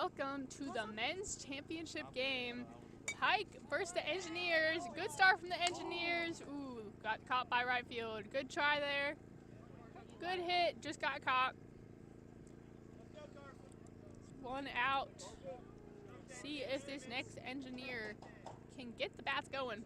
welcome to the men's championship game. Pike versus the Engineers. Good start from the Engineers. Ooh, got caught by right field. Good try there. Good hit, just got caught. One out. See if this next Engineer can get the bats going.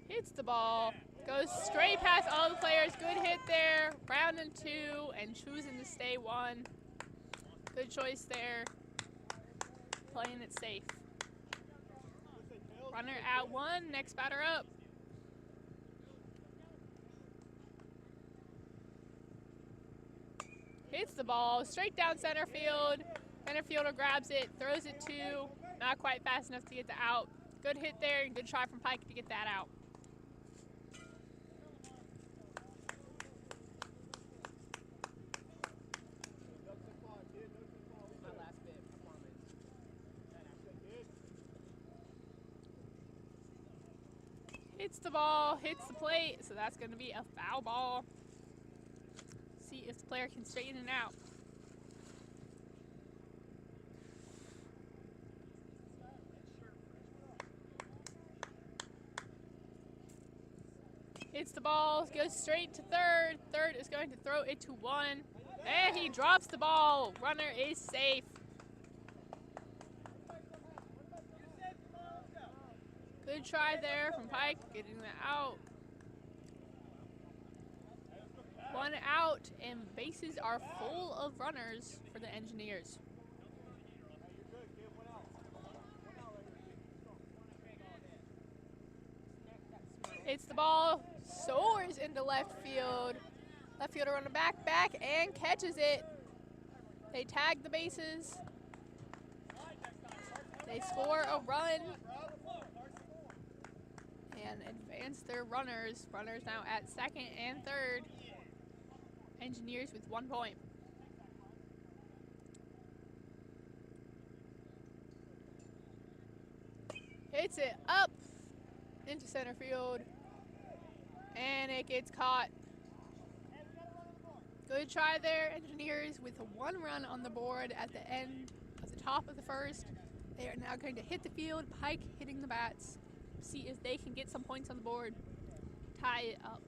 Hits the ball, goes straight past all the players. Good hit there, round and two, and choosing to stay one. Good choice there, playing it safe. Runner at one, next batter up. Hits the ball, straight down center field. Center fielder grabs it, throws it two, not quite fast enough to get the out. Good hit there, and good try from Pike to get that out. Hits the ball, hits the plate, so that's going to be a foul ball. See if the player can straighten it out. Hits the ball, goes straight to third. Third is going to throw it to one. And he drops the ball. Runner is safe. Good try there from Pike, getting that out. One out, and bases are full of runners for the Engineers. Hits the ball, soars into left field. Left fielder on the back, and catches it. They tag the bases. They score a run and advance their runners. Runners now at second and third. Engineers with 1 point. Hits it up into center field, and it gets caught. Good try there, Engineers, with 1 run on the board at the end of the top of the first. They are now going to hit the field. Pike hitting the bats. See if they can get some points on the board. Tie it up.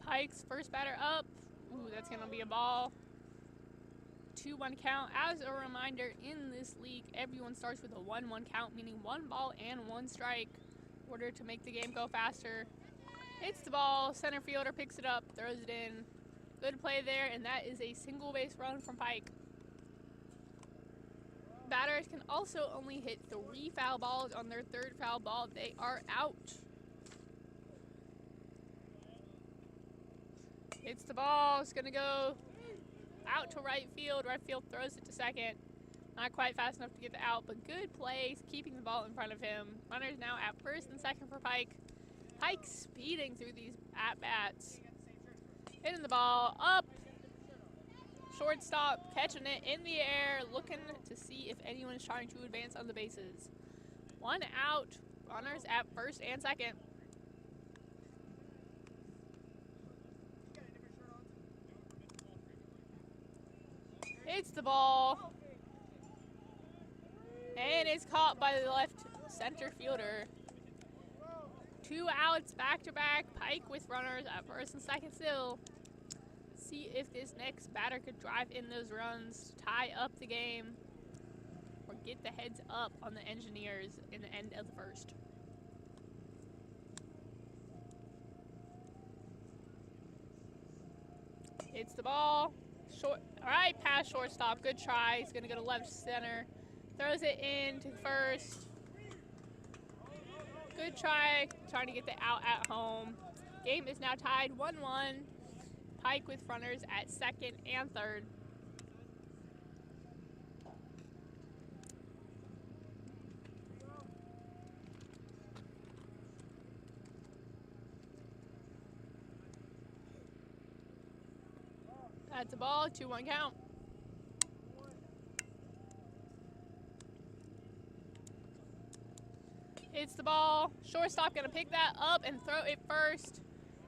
Pike's first batter up. Ooh, that's going to be a ball. 2-1 count. As a reminder, in this league, everyone starts with a 1-1 count, meaning 1 ball and 1 strike, in order to make the game go faster. Hits the ball. Center fielder picks it up, throws it in. Good play there, and that is a single base run from Pike. Batters can also only hit 3 foul balls. On their 3rd foul ball, they are out. Hits the ball, it's gonna go out to right field. Right field throws it to second. Not quite fast enough to get the out, but good plays, keeping the ball in front of him. Runners now at first and second for Pike. Pike speeding through these at-bats. Hitting the ball up. shortstop, catching it in the air, looking to see if anyone is trying to advance on the bases. 1 out, runners at first and second. Hits the ball, and it's caught by the left center fielder. 2 outs back-to-back. Pike with runners at first and second still. See if this next batter could drive in those runs, tie up the game, or get the heads up on the Engineers in the end of the first. Hits the ball. Short. All right, past shortstop. Good try. He's going to go to left center. Throws it in to first. Good try, trying to get the out at home. Game is now tied 1-1. Pike with runners at second and third. That's the ball, 2-1 count. It's the ball. Shortstop gonna pick that up and throw it first.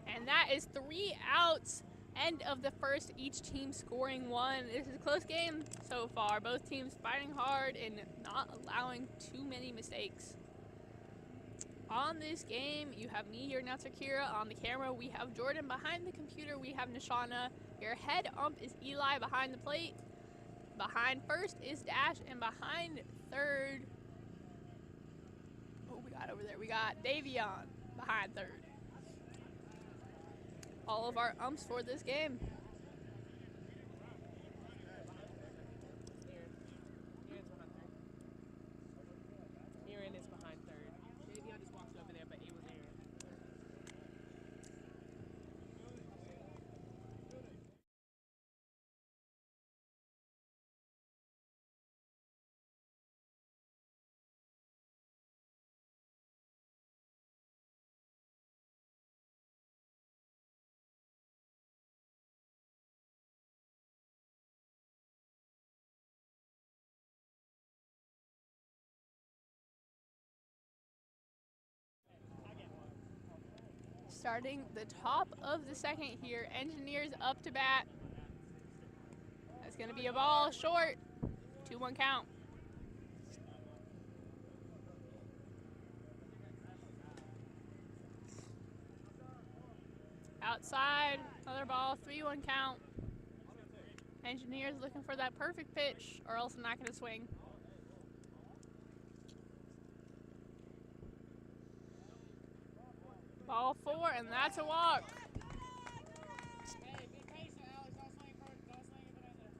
And that is 3 outs. End of the first, each team scoring 1. This is a close game so far. Both teams fighting hard and not allowing too many mistakes. On this game, you have me, your announcer Kira, on the camera. We have Jordan behind the computer. We have Nishana. Your head ump is Eli behind the plate. Behind first is Dash, and behind third, who we got over there? We got Davion behind third. All of our umps for this game. Aaron is behind third. Davion just walked over there, but it was Aaron. Starting the top of the second here. Engineers up to bat. That's going to be a ball short. 2-1 count. Outside, another ball, 3-1 count. Engineers looking for that perfect pitch or else not going to swing. Ball 4, and that's a walk. Hey, be patient, Alex. Don't swing it in the other.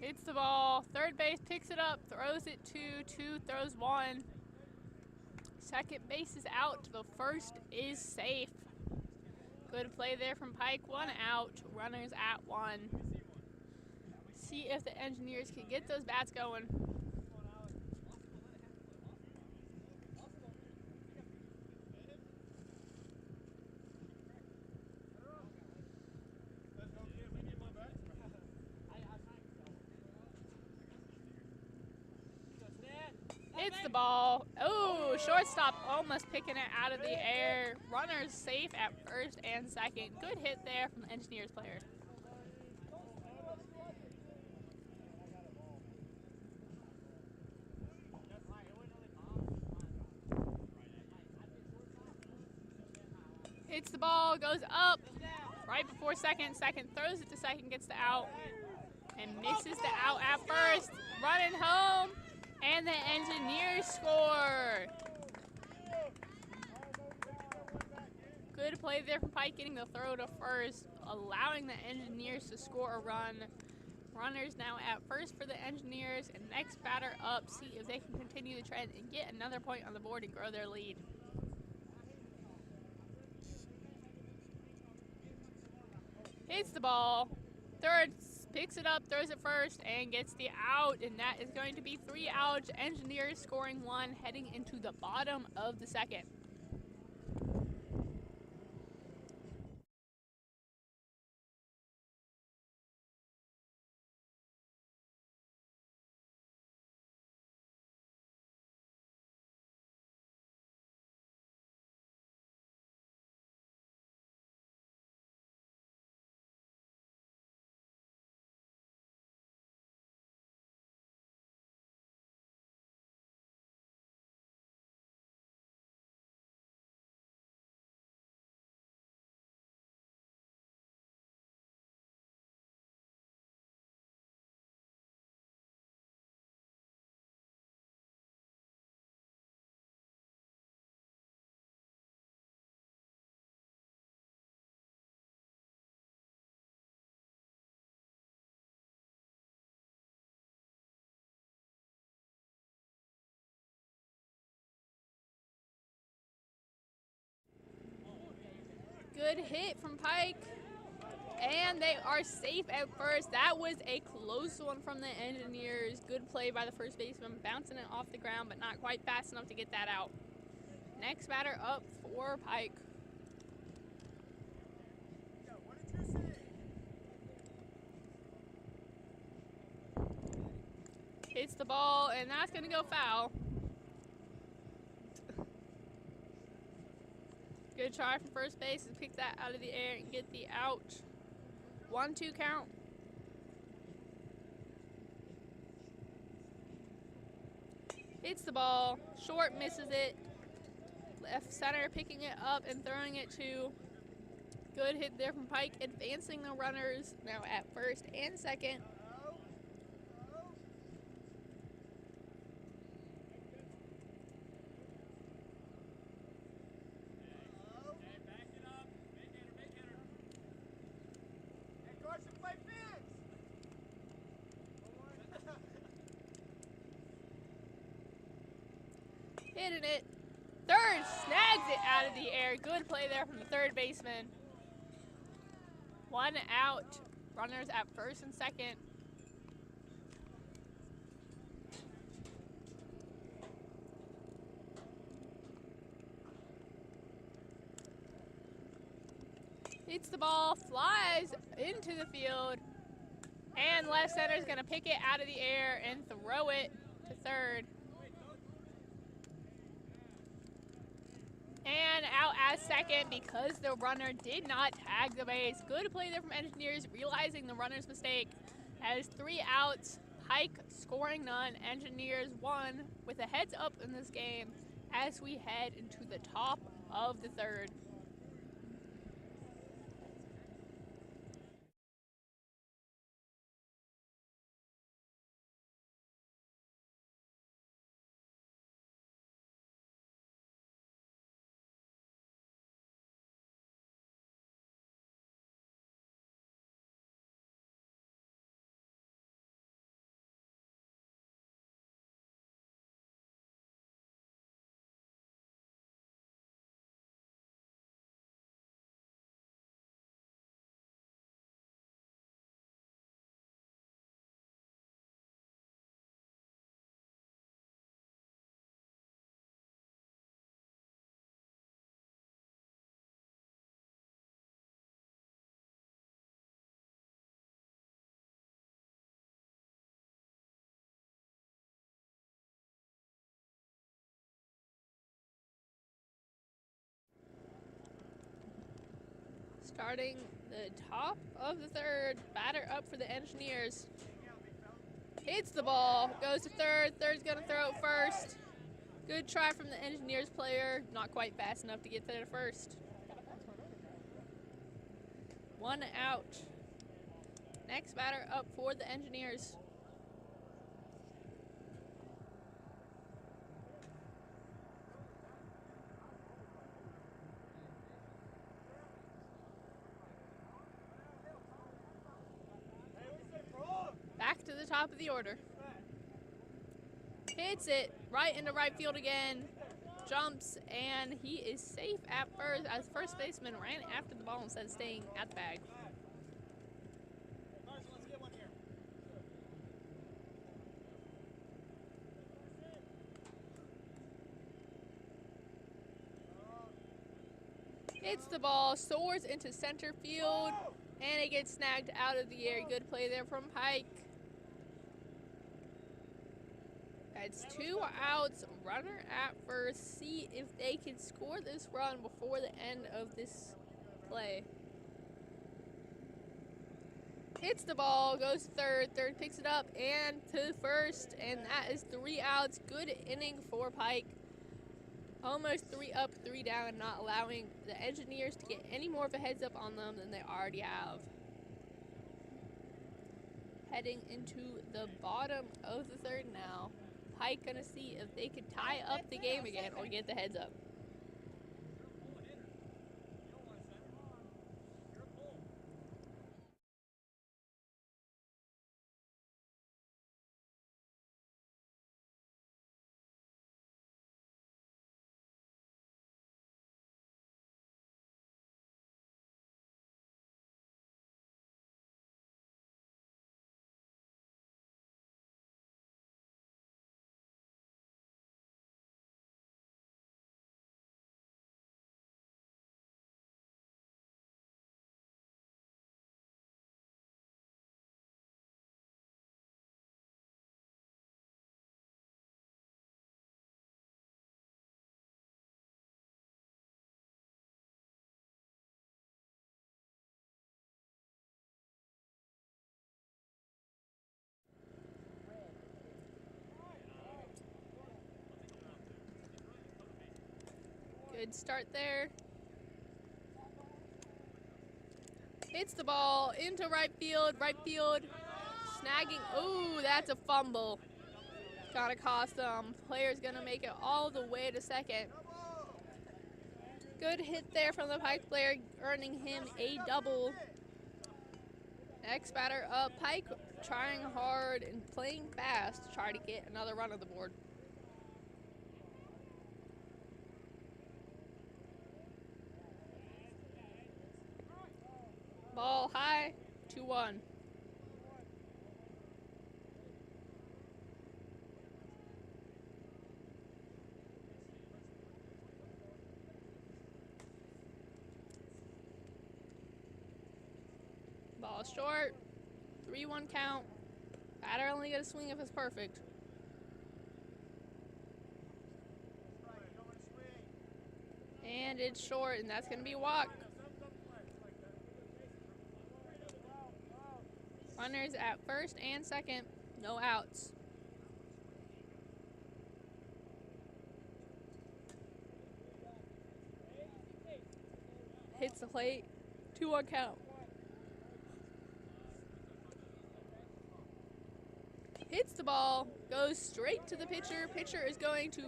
Hits the ball. Third base picks it up, throws it to 2, throws 1. Second base is out. The first is safe. Good play there from Pike. 1 out. Runners at 1. See if the Engineers can get those bats going. It's the ball. Oh, shortstop almost picking it out of the air. Runners safe at first and second. Good hit there from the Engineers player. Hits the ball, goes up right before second. Second throws it to second, gets the out, and misses the out at first. Running home, and the Engineers score. Good play there from Pike, getting the throw to first, allowing the Engineers to score a run. Runners now at first for the Engineers, and next batter up, see if they can continue the trend and get another point on the board and grow their lead. Hits the ball. Third Picks it up, throws it first, and gets the out, and that is going to be 3 outs. Engineers scoring 1, heading into the bottom of the second. Good hit from Pike. And they are safe at first. That was a close one from the Engineers. Good play by the first baseman, bouncing it off the ground, but not quite fast enough to get that out. Next batter up for Pike. Hits the ball, and that's going to go foul. Good try from first base to pick that out of the air and get the out. 1-2 count. Hits the ball, short misses it. Left center picking it up and throwing it to. Good hit there from Pike, advancing the runners now at first and second. Hitting it. Third snags it out of the air. Good play there from the third baseman. 1 out. Runners at first and second. Hits the ball, flies into the field, and left center is going to pick it out of the air and throw it to third. And out at second because the runner did not tag the base. Good play there from Engineers, realizing the runner's mistake. Has 3 outs, Pike scoring none, Engineers 1 with a heads up in this game as we head into the top of the third. Starting the top of the third, batter up for the Engineers. Hits the ball, goes to third, third's gonna throw it first. Good try from the Engineers player, not quite fast enough to get to the first. 1 out. Next batter up for the Engineers. Back to the top of the order. Hits it right into right field again. Jumps, and he is safe at first as first baseman ran after the ball instead of staying at the bag. Hits the ball, soars into center field, and it gets snagged out of the air. Good play there from Pike. That's 2 outs, runner at first. See if they can score this run before the end of this play. Hits the ball, goes to third. Third picks it up and to first, and that is 3 outs. Good inning for Pike. Almost 3 up, 3 down, not allowing the Engineers to get any more of a heads up on them than they already have. Heading into the bottom of the third now. Pike gonna see if they can tie up the game again or get the heads up. Good start there. Hits the ball into right field, snagging. Ooh, that's a fumble. Gonna cost them. Player's gonna make it all the way to second. Good hit there from the Pike player, earning him a double. Next batter up, Pike trying hard and playing fast to try to get another run on the board. Ball high, 2-1. Ball short, 3-1 count. Batter only gonna swing if it's perfect. And it's short, and that's gonna be a walk. Runners at first and second, no outs. Hits the plate, 2-1 count. Hits the ball, goes straight to the pitcher. Pitcher is going to,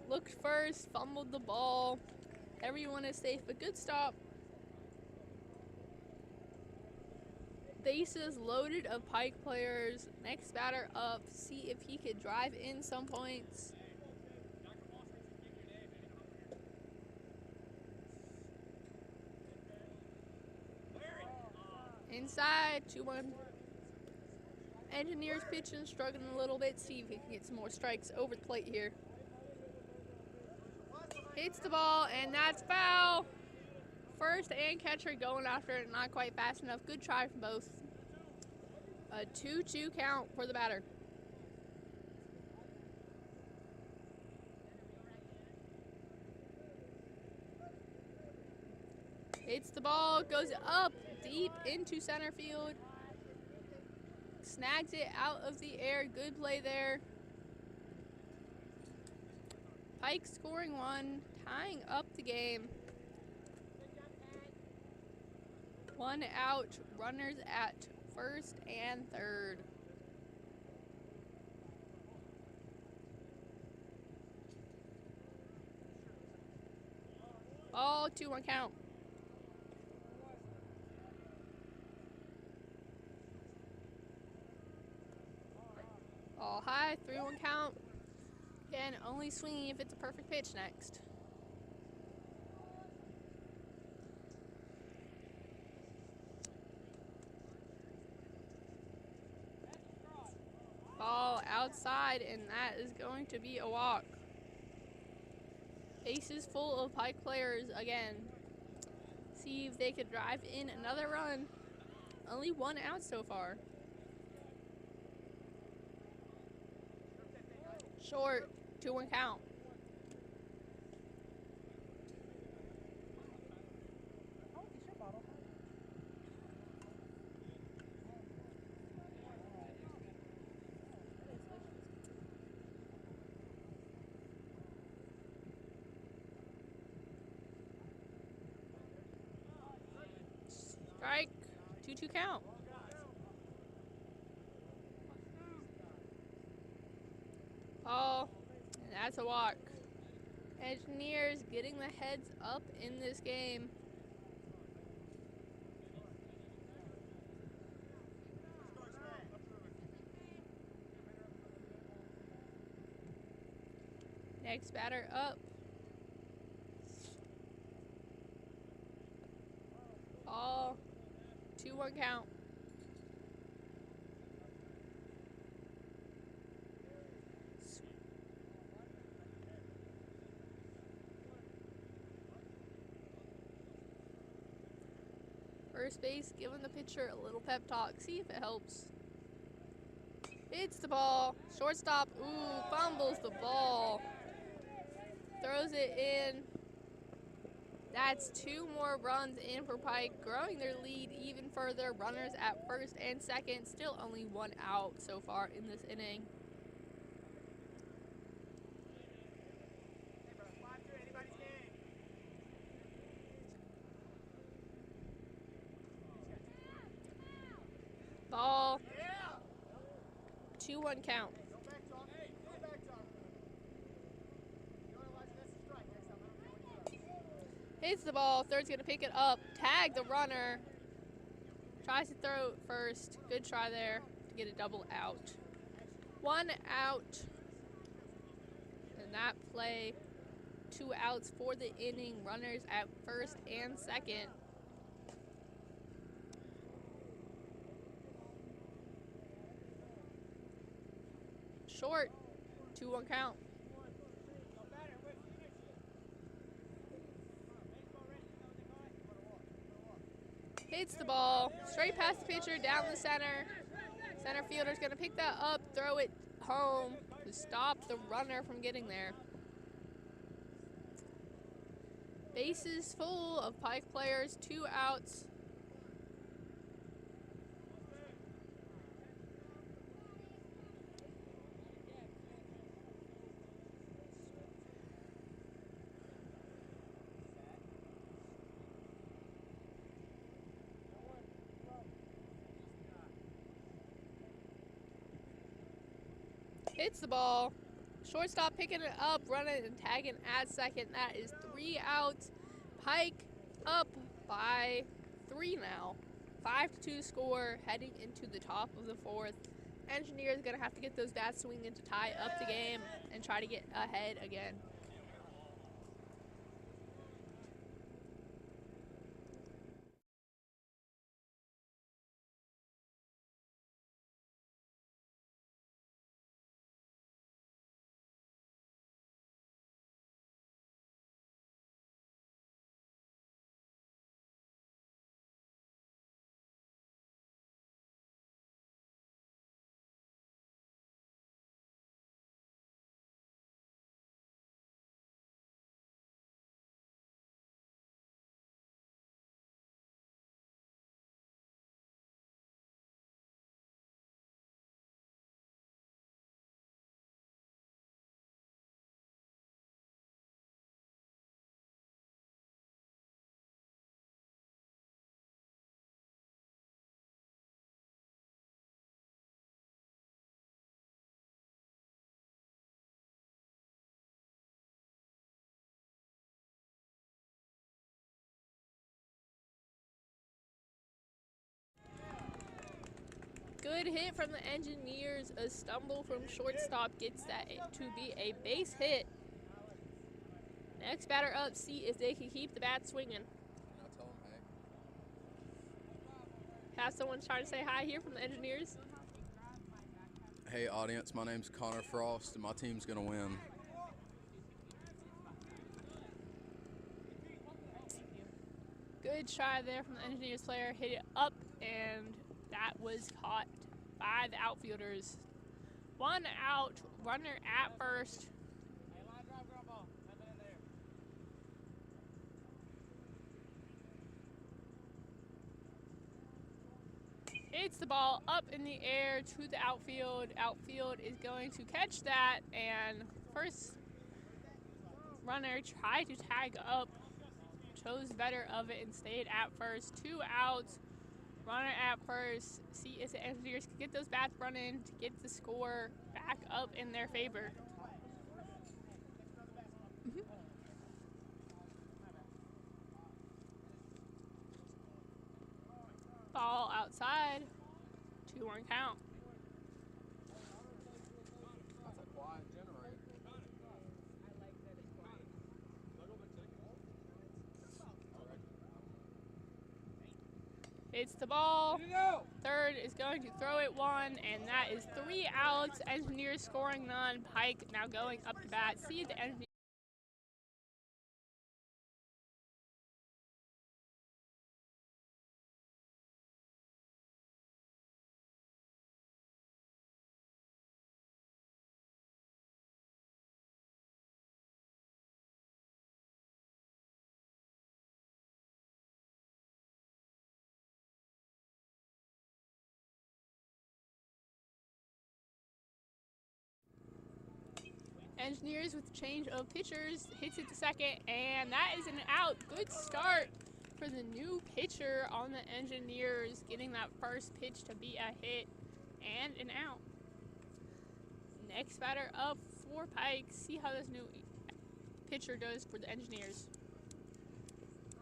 looked first, fumbled the ball. Everyone is safe, but good stop. Bases loaded of Pike players. Next batter up, see if he could drive in some points. Inside, 2-1. Engineers pitching, struggling a little bit. See if he can get some more strikes over the plate here. Hits the ball, and that's foul. First and catcher going after it, not quite fast enough. Good try from both. A 2-2 count for the batter. Hits the ball, goes up deep into center field. Snags it out of the air. Good play there. Pike scoring 1, tying up the game. 1 out, runners at first and third. Ball, 2-1 count. Ball high, 3-1 count. Again, only swinging if it's a perfect pitch next. Ball outside, and that is going to be a walk. Bases full of Pike players again. See if they could drive in another run. Only one out so far. Short, 2-1 count. Strike, 2-2 count. Ball, and that's a walk. Engineers getting the heads up in this game. Next batter up. Ball, 2-1 count. First base giving the pitcher a little pep talk. See if it helps. Hits the ball. Shortstop, ooh, fumbles the ball. Throws it in. That's 2 more runs in for Pike, growing their lead even further. Runners at first and second. Still only 1 out so far in this inning. Ball. 2-1 count. Hits the ball. Third's going to pick it up. Tag the runner. Tries to throw it first. Good try there to get a double out. 1 out. And that play, 2 outs for the inning. Runners at first and second. Short, 2-1 count. Hits the ball, straight past the pitcher, down the center. Center fielder's gonna pick that up, throw it home to stop the runner from getting there. Bases full of Pike players, 2 outs. Hits the ball. Shortstop picking it up, running and tagging at second. That is 3 outs. Pike up by 3 now. 5-2 score heading into the top of the 4th. Engineers going to have to get those bats swinging to tie up the game and try to get ahead again. Good hit from the Engineers. A stumble from shortstop gets that to be a base hit. Next batter up, see if they can keep the bat swinging. Have someone trying to say hi here from the Engineers. Hey audience, my name's Connor Frost and my team's gonna win. Good try there from the Engineers player. Hit it up, and that was caught by the outfielders. 1 out, runner at first. Hits the ball up in the air to the outfield. Outfield is going to catch that, and first runner tried to tag up, chose better of it and stayed at first. 2 outs, runner at first. See if the Engineers can get those bats running to get the score back up in their favor. Ball outside, 2-1 count. That's a quiet generator. Hits the ball. Third is going to throw it 1, and that is 3 outs. Engineers scoring none. Pike now going up to bat. See the Engineers. Engineers with change of pitchers, hits it to second, and that is an out. Good start for the new pitcher on the Engineers, getting that first pitch to be a hit and an out. Next batter up for Pike. See how this new pitcher does for the Engineers.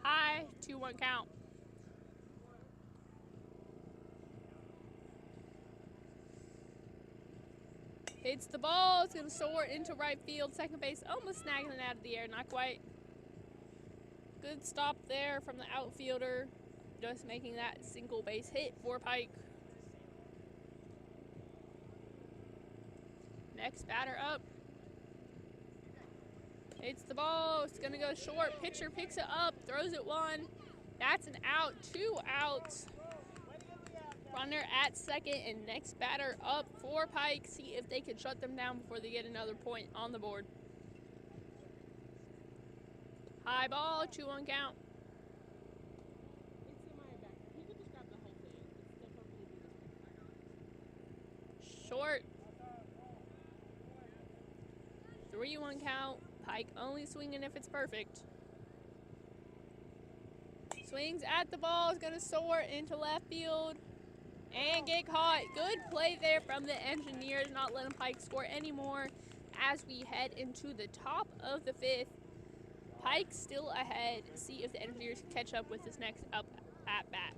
High, 2-1 count. Hits the ball. It's going to soar into right field. Second base almost snagging it out of the air. Not quite. Good stop there from the outfielder. Just making that single base hit for Pike. Next batter up. Hits the ball. It's going to go short. Pitcher picks it up. Throws it 1. That's an out. 2 outs. Runner at second, and next batter up for Pike. See if they can shut them down before they get another point on the board. High ball, 2-1 count. Short. 3-1 count. Pike only swinging if it's perfect. Swings at the ball. Is going to soar into left field. And get caught. Good play there from the Engineers, not letting Pike score anymore as we head into the top of the 5th. Pike still ahead. See if the Engineers can catch up with this next up at bat.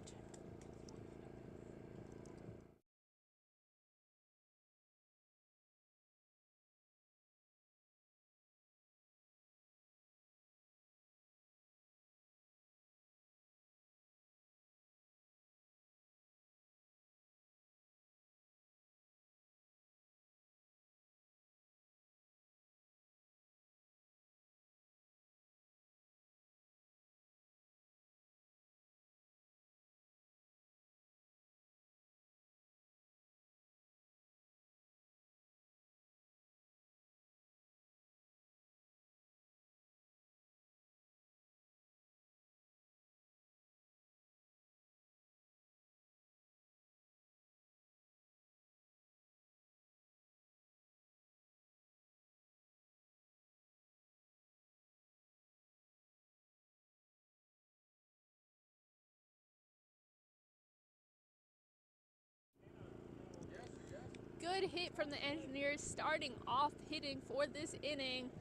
Good hit from the Engineers, starting off hitting for this inning.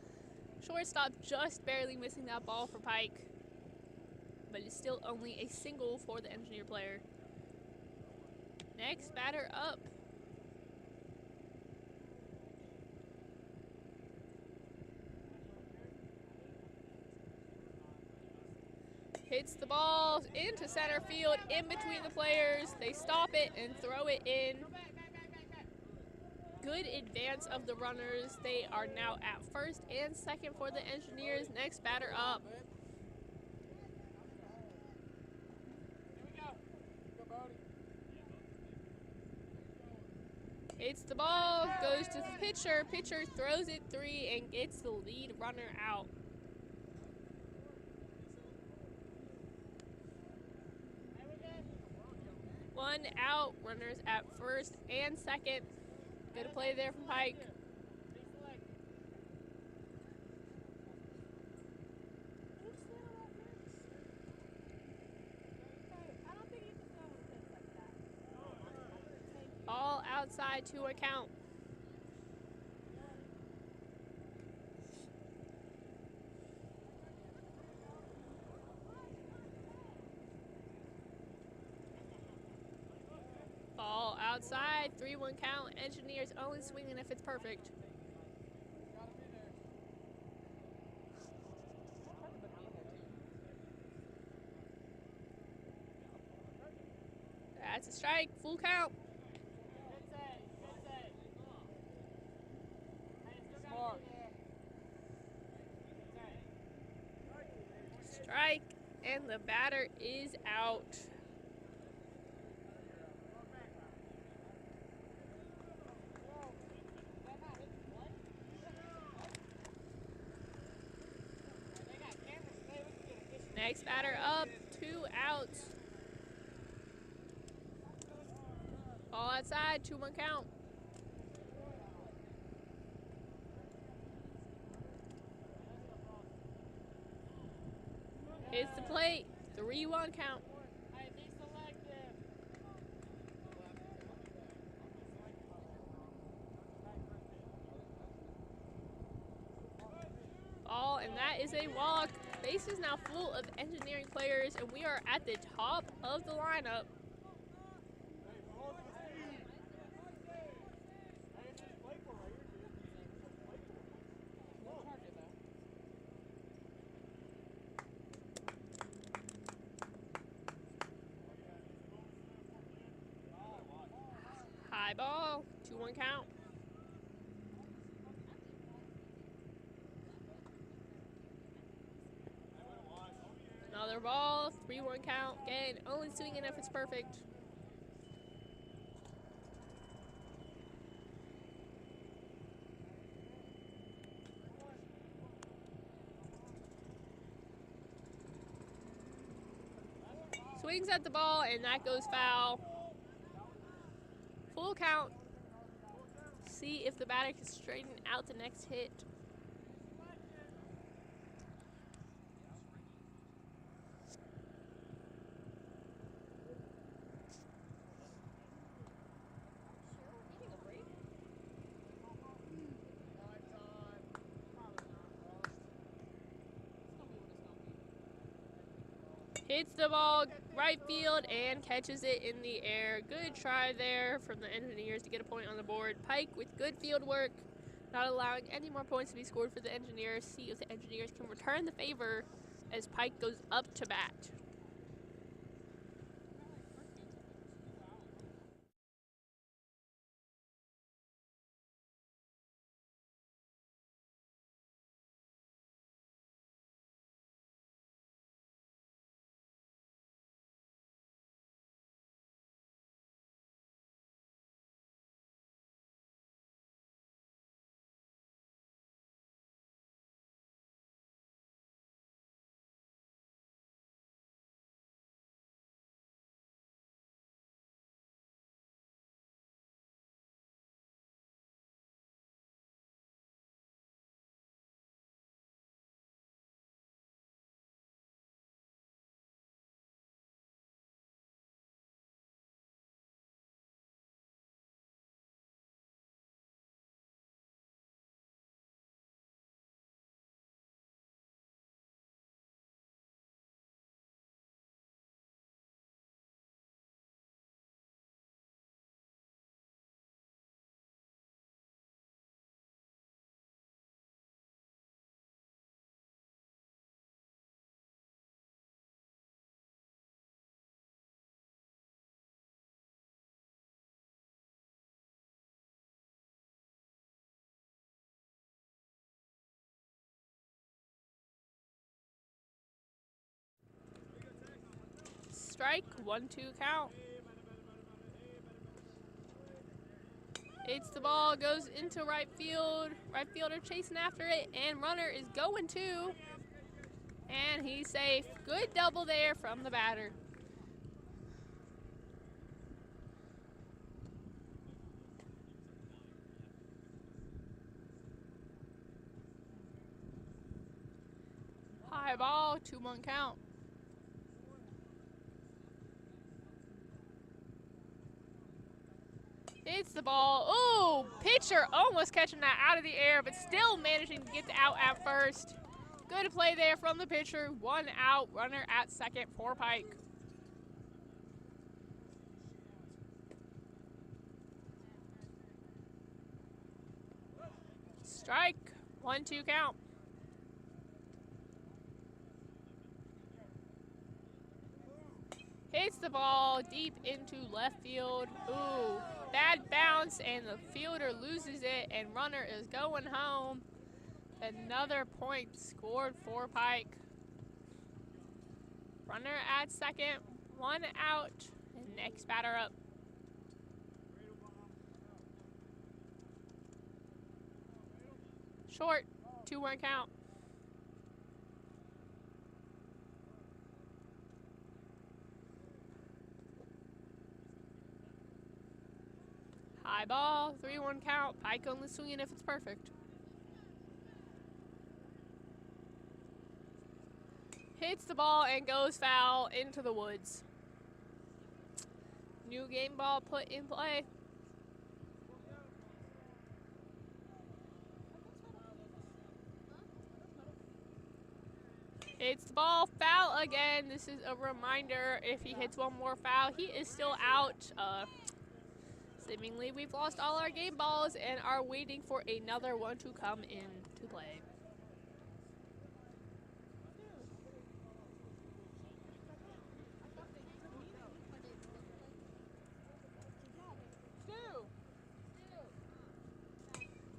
Shortstop just barely missing that ball for Pike, but it's still only a single for the Engineer player. Next batter up. Hits the ball into center field, in between the players. They stop it and throw it in. Good advance of the runners. They are now at first and second for the Engineers. Next batter up. ball goes to the pitcher. Pitcher throws it 3 and gets the lead runner out. One out, runners at first and second. Good play there from Pike. All outside to a count. Ball outside, 3-1 count. Engineers only swinging if it's perfect. That's a strike, full count. Smart. Strike, and the batter is out. Next batter up, 2 outs. Ball outside, 2-1 count. Hits the plate, 3-1 count. Ball, and that is a walk. Base is now full of engineering players, and we are at the top of the lineup. High ball, 2-1 count. Another ball, 3-1 count. Again, only swinging if it's perfect. Swings at the ball, and that goes foul. Full count. See if the batter can straighten out the next hit. Hits the ball right field and catches it in the air. Good try there from the Engineers to get a point on the board. Pike with good field work, not allowing any more points to be scored for the Engineers. See if the Engineers can return the favor as Pike goes up to bat. Strike, 1-2 count. Hits the ball, goes into right field. Right fielder chasing after it, and runner is going too. And he's safe. Good double there from the batter. High ball, 2-1 count. Hits the ball. Ooh, pitcher almost catching that out of the air, but still managing to get the out at first. Good play there from the pitcher. 1 out, runner at second for Pike. Strike, 1-2 count. Hits the ball deep into left field. Ooh, bad bounce, and the fielder loses it, and runner is going home. Another point scored for Pike. Runner at second, 1 out, and next batter up. Short, 2-1 count. High ball, 3-1 count. Pike only swinging if it's perfect. Hits the ball and goes foul into the woods. New game ball put in play. Hits the ball, foul again. This is a reminder, if he hits one more foul, he is still out. Seemingly, we've lost all our game balls and are waiting for another one to come into play.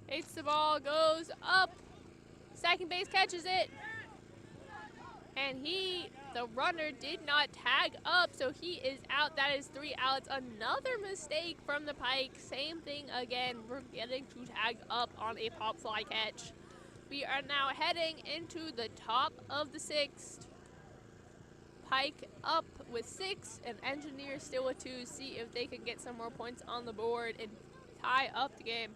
Hits the ball, goes up. Second base catches it. And the runner did not tag up, so he is out. That is 3 outs. Another mistake from the Pike. Same thing again. We're getting to tag up on a pop fly catch. We are now heading into the top of the 6th. Pike up with 6, and Engineers still with 2. See if they can get some more points on the board and tie up the game.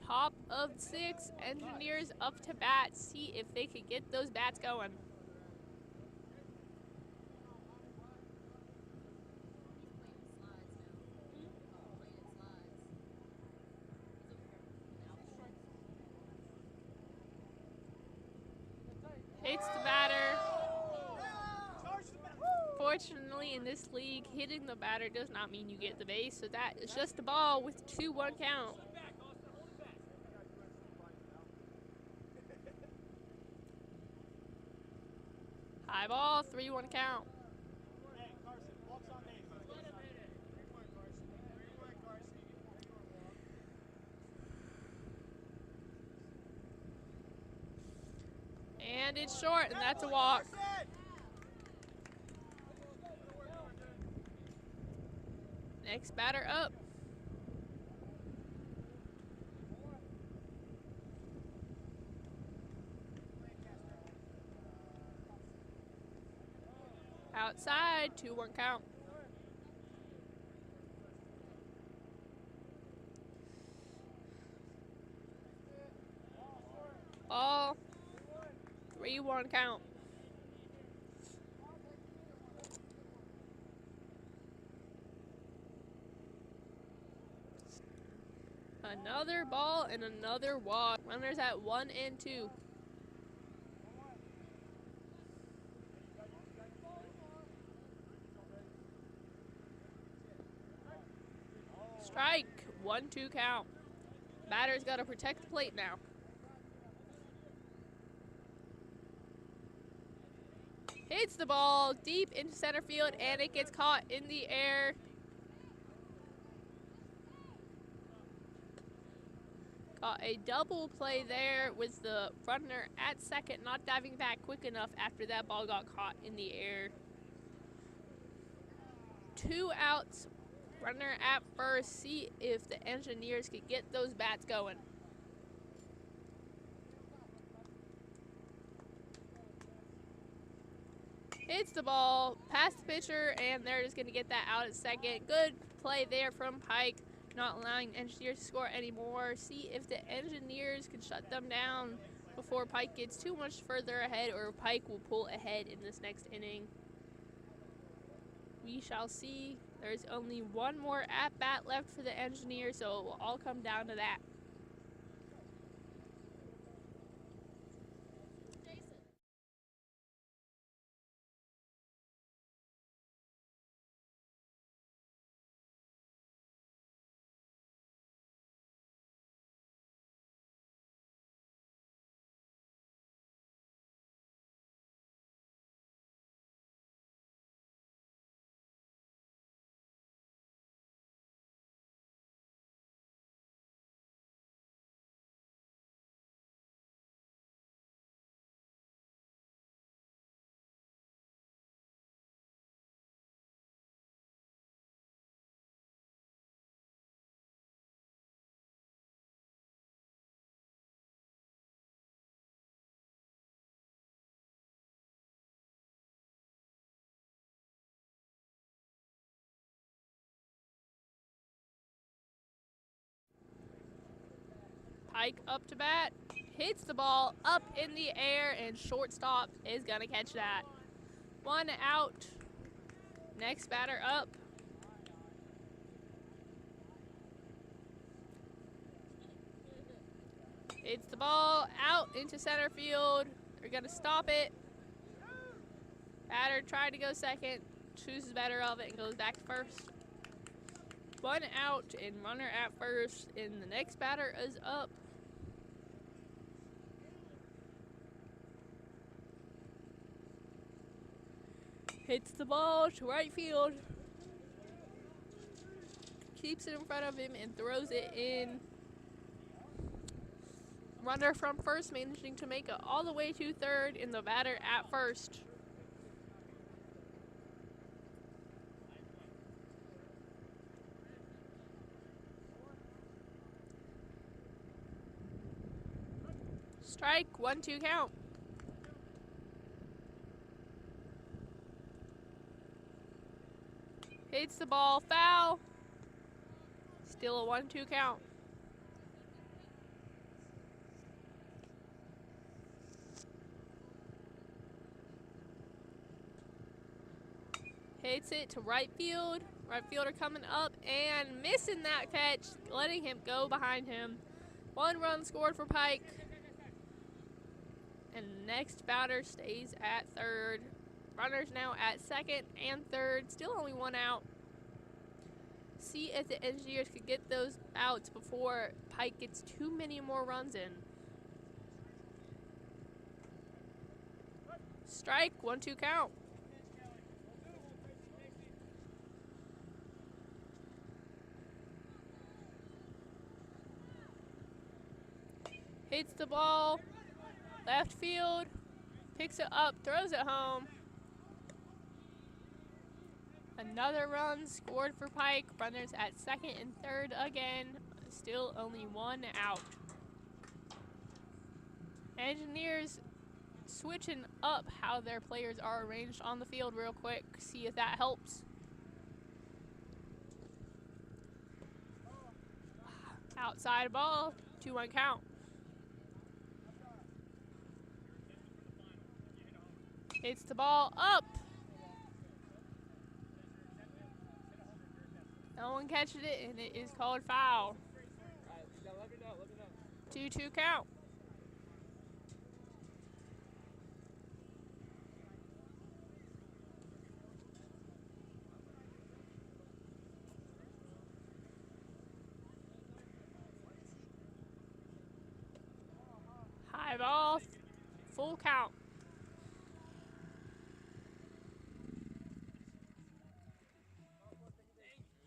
Top of 6, Engineers up to bat. See if they could get those bats going. Hits the batter. Fortunately, in this league, hitting the batter does not mean you get the base, so that is just a ball with 2-1 count. Fly ball, 3-1 count. And it's short, and that's a walk. Next batter up. Outside, 2-1 count. Ball, 3-1 count. Another ball and another walk. Runners at 1 and 2. Strike, 1-2 count. Batter's got to protect the plate now. Hits the ball deep into center field, and it gets caught in the air. Got a double play there with the runner at second not diving back quick enough after that ball got caught in the air. 2 outs. Runner at first. See if the Engineers could get those bats going. Hits the ball past the pitcher, and they're just going to get that out at second. Good play there from Pike, not allowing the Engineers to score anymore. See if the Engineers can shut them down before Pike gets too much further ahead, or Pike will pull ahead in this next inning. We shall see. There's only one more at-bat left for the Engineers, so it will all come down to that. Pike up to bat, hits the ball up in the air, and shortstop is going to catch that. 1 out. Next batter up. Hits the ball out into center field. They're going to stop it. Batter tried to go second, chooses better of it, and goes back to first. 1 out and runner at first, and the next batter is up. Hits the ball to right field. Keeps it in front of him and throws it in. Runner from first managing to make it all the way to third, and the batter at first. Strike, 1-2 count. Hits the ball foul. Still a 1-2 count. Hits it to right field. Right fielder coming up and missing that catch, letting him go behind him. 1 run scored for Pike. And next batter stays at third. Runners now at second and third. Still only 1 out. See if the Engineers could get those outs before Pike gets too many more runs in. Strike, 1-2 count. Hits the ball, left field, picks it up, throws it home. Another run scored for Pike. Runners at second and third again. Still only 1 out. Engineers switching up how their players are arranged on the field real quick. See if that helps. Outside ball, 2-1 count. Hits the ball up. No one catches it, and it is called foul. 2-2 count. High ball, full count.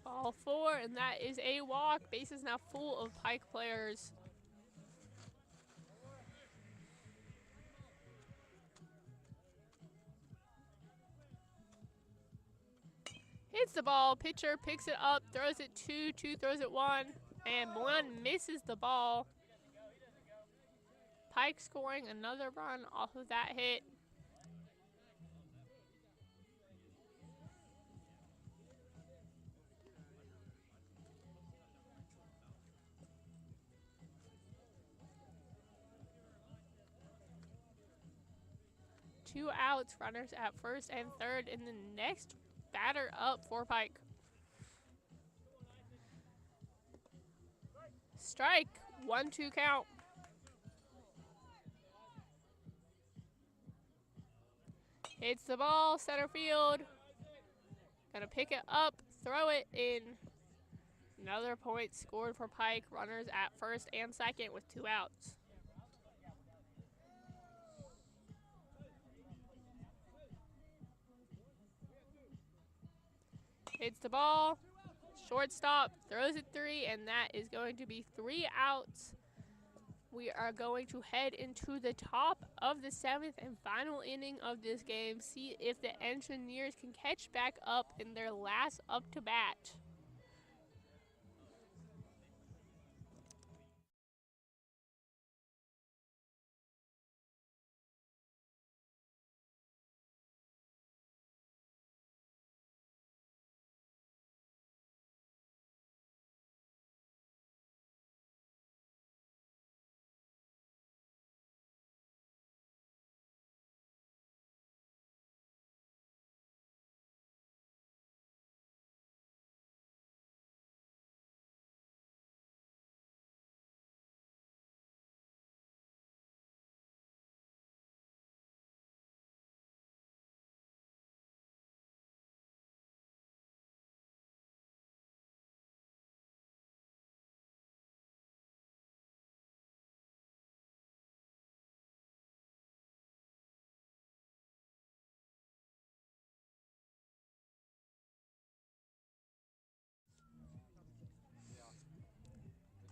Ball 4, and that is a walk. Base is now full of Pike players. Hits the ball, pitcher picks it up, throws it 2 throws it 1, and 1 misses the ball. Pike scoring another run off of that hit. Two outs, runners at first and third, and the next batter up for Pike. Strike, 1-2 count. Hits the ball, center field. Gonna pick it up, throw it in. Another point scored for Pike. Runners at first and second with 2 outs. Hits the ball, shortstop, throws it 3, and that is going to be 3 outs. We are going to head into the top of the 7th and final inning of this game. See if the Engineers can catch back up in their last up to bat.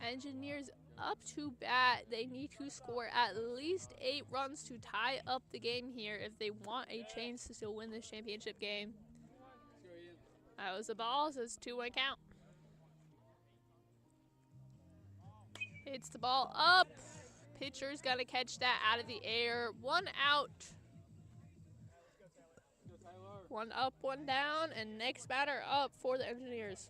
Engineers up to bat. They need to score at least 8 runs to tie up the game here if they want a chance to still win this championship game. That was the ball, so it's 2-1 count. Hits the ball up. Pitcher's got to catch that out of the air. 1 out. 1 up, 1 down, and next batter up for the Engineers.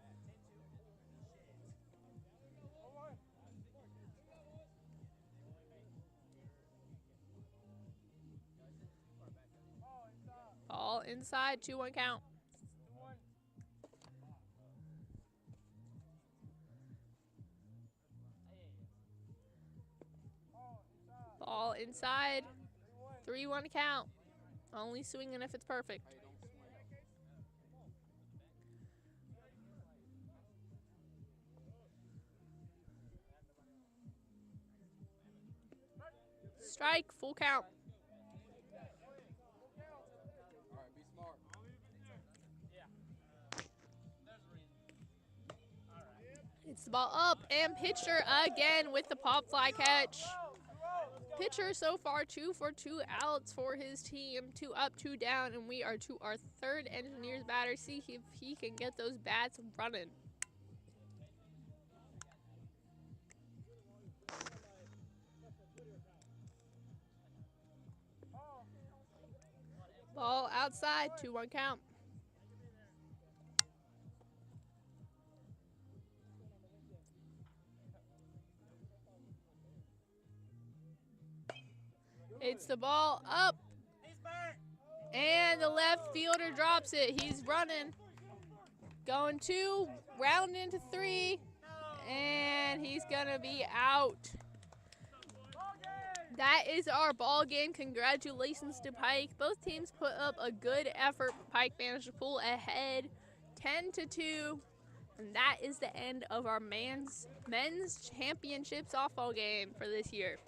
Ball inside, 2-1 count. Ball inside, 3-1 count. Only swinging if it's perfect. Strike, full count. the ball up, and pitcher again with the pop fly catch. Pitcher so far 2 for 2 outs for his team. 2 up, 2 down, and we are to our third Engineers batter. See if he can get those bats running. Ball outside, 2-1 count. Hits the ball up, and the left fielder drops it. He's running, going 2, round into 3, and he's gonna be out. That is our ball game. Congratulations to Pike. Both teams put up a good effort. Pike managed to pull ahead 10-2, and that is the end of our men's championship softball game for this year.